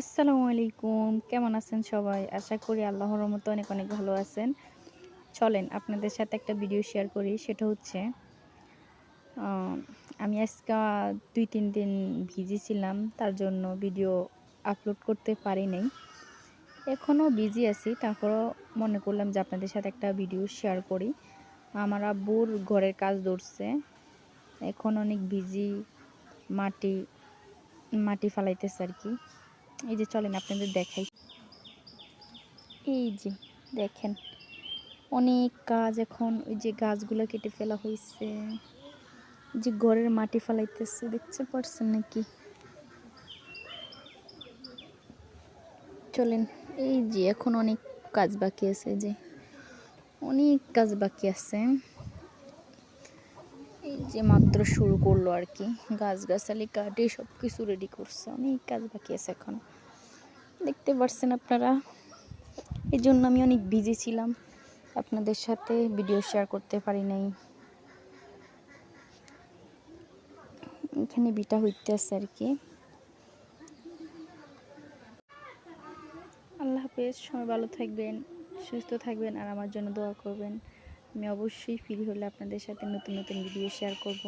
আসসালামু আলাইকুম। কেমন আছেন সবাই? আশা করি আল্লাহর রহমতে অনেক, অনেক ভালো আছেন। চলেন আপনাদের সাথে একটা ভিডিও শেয়ার করি। সেটা হচ্ছে আ আমি আজকা ২-৩ দিন বিজি ছিলাম। তার জন্য ভিডিও আপলোড করতে পারি নাই। এখনও বিজি আছি। তারপরও মনে করলাম যে আপনাদের সাথে একটা ভিডিও শেয়ার করি। আমার আব্বুর ঘরের কাজ ধরছে। এখন অনেক বিজি মাটি, মাটি ফালাইতেছে আরকি। এই যে চলেন আপনাদের দেখাই। এই যে দেখেন অনেক কাজ এখন ওই যে গাছগুলো কেটে ফেলা হয়েছে, যে ঘরের মাটি ফালাইতেছে দেখতে পারছেন নাকি? চলেন এই যে এখন অনেক কাজ বাকি আছে, যে অনেক কাজ বাকি আছে। এই যে মাত্র শুরু করলো আর কি, গাছগাছালি কাটে সব কিছু রেডি করছে, অনেক কাজ বাকি আছে এখন, দেখতে পারছেন আপনারা। এই জন্য আমি অনেক বিজি ছিলাম, আপনাদের সাথে ভিডিও শেয়ার করতে পারি নাই। এখানে বিটা হইতে আছে আর কি। আল্লাহ হাফেজ, সবাই ভালো থাকবেন, সুস্থ থাকবেন আর আমার জন্য দোয়া করবেন। আমি অবশ্যই ফ্রি হলে আপনাদের সাথে নতুন নতুন ভিডিও শেয়ার করব।